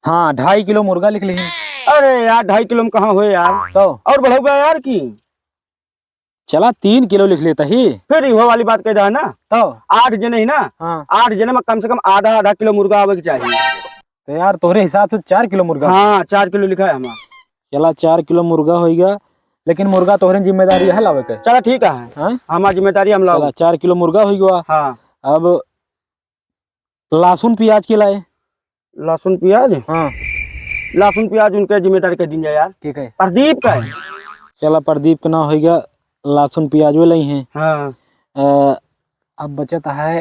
हाँ 2.5 किलो मुर्गा लिख ली। अरे यार 2.5 किलो में कहाँ हुए यार, तो और बढ़ोगा यार की। चला 3 किलो लिख लेता ही। फिर इहो वाली बात कह रहा है ना, तो 8 जने ही ना, हाँ 8 जने में कम से कम आधा आधा किलो मुर्गा आवे के चाहिए। तो यार तोहरे हिसाब से 4 किलो मुर्गा। हाँ 4 किलो लिखा है हमारा। चला 4 किलो मुर्गा होगा, लेकिन मुर्गा तोहरे जिम्मेदारी है लावे के। चला ठीक है, हाँ? हमारी जिम्मेदारी हम चला लाओ। 4 किलो मुर्गा हो गया। हाँ अब लहसुन प्याज के लाए। लहसुन प्याज, हाँ लहसुन प्याज उनके जिम्मेदारी कर दीजिए यार। ठीक है। प्रदीप का है। चला प्रदीप का ना हो गया, लहसुन प्याज वो लाई हैं। हाँ अब बचत है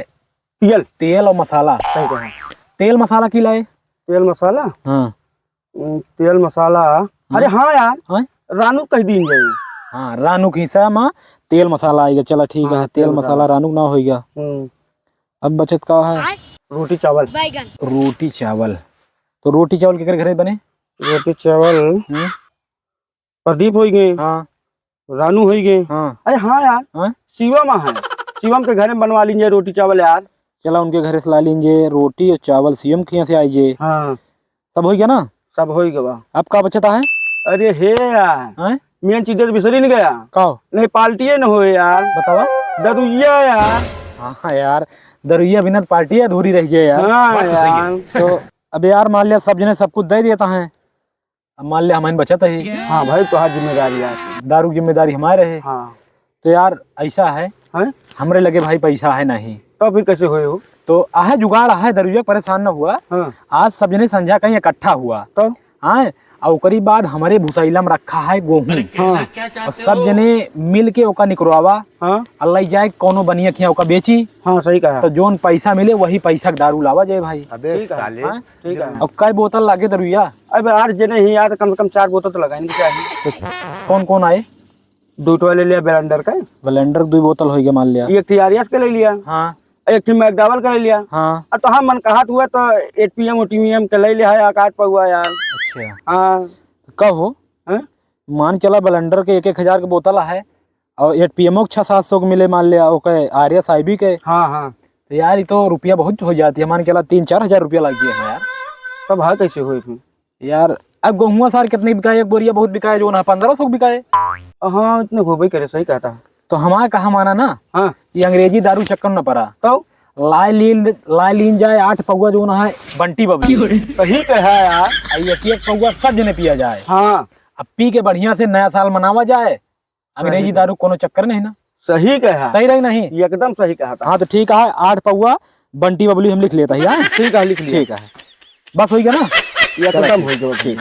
तेल। तेल और मसाला। सही कहा। तेल मसाला की लाए। तेल मसाला, हाँ तेल मसाला, अरे हाँ यार हाँ रानू कह दीजिए। हाँ रानू के हिस्सा में तेल मसाला आएगा। चला ठीक हाँ, है, तेल मसाला रानू ना होगा। अब बचत का है रोटी चावल। रोटी चावल। तो रोटी चावल के घरे बने। रोटी चावल प्रदीप हो गए, हाँ रानू हो गए। हाँ अरे हाँ यार हाँ शिवम है, शिवम के घर में बनवा लीजिए रोटी चावल यार। चला उनके घरे से ला लीजिए रोटी और चावल। सीएम के यहाँ से आइए। हाँ सब हो गया ना। सब हो गया। अब का बचता है। अरे हे यार मेन चीज तो बिसरी नहीं गया। का नहीं पाल्टिए न हो यार, बतावा। दरुइया यार। हाँ यार दरुइया बिना पार्टी अधूरी रह जाए यार। हाँ यार। तो अब यार मान लिया सब जने सब कुछ दे देता है, अब मान लिया हमारी बचत है। हाँ भाई तो हाथ जिम्मेदारी यार। दारू की जिम्मेदारी हमारे है। हाँ तो यार ऐसा है, हमरे लगे भाई पैसा है नहीं, तो फिर कैसे हुए हो। तो आहे जुगाड़ आहे, दरुइया परेशान न हुआ। हाँ आज सब जने संध्या कहीं इकट्ठा हुआ। तो हाँ और ओकरी बाद हमारे भूसैला में रखा है गेहूं। हाँ और सब जने मिल के ओका निकलवावा। हाँ अल्लाह जाए कोनो बनिया खिया ओका बेची। हाँ सही कहा। तो जोन पैसा मिले वही पैसा दारू लावा जाए भाई। अबे साले ठीक है। और कई बोतल लागे दरुइया। अब 8 जने ही यार, कम से कम 4 बोतल तो लगाएंगे चाहिए। कौन कौन आए। 2 टो ले लिया ब्लेंडर का, ब्लेंडर 2 बोतल हो गया मान लिया। एक थियारियस का ले लिया, हाँ एक थी मैकडॉवेल का ले लिया। हाँ तो हम मन कहत हुआ तो 8PM ओटीएम के ले लिया है आकाश पर हुआ यार। अच्छा हाँ कहो हाँ? मान चला ब्लेंडर के 1,000 के बोतल है और 8PM के 600-700 के मिले मान लिया। ओके RS IB के। हाँ हाँ तो यार ये तो रुपया बहुत हो जाती है, मान चला 3-4 हजार रुपया लग गया है यार। तब हाँ कैसे हुए थे यार अब गेहुआ सार कितनी बिकाए, एक बोरिया बहुत बिकाए जो ना 1500 बिकाए। हाँ इतने हो भाई करे सही कहता। तो हमारा कहा माना ना, हाँ ये अंग्रेजी दारू चक्कर न पड़ा। तो लाई लीन जाए 8 पौवा जो ना है बंटी बबली। सही कहा यार। एक पौवा सब जने पिया जाए। हाँ अब पी के बढ़िया से नया साल मनावा जाए। अंग्रेजी दारू कोनो चक्कर नहीं ना। सही कहा, सही रही नहीं। एकदम सही कहा था। हाँ तो ठीक है 8 पौवा बंटी बबली हम लिख लेता है। ठीक है लिख लिया। ठीक है बस हो गया ना। एकदम हो गया। ठीक।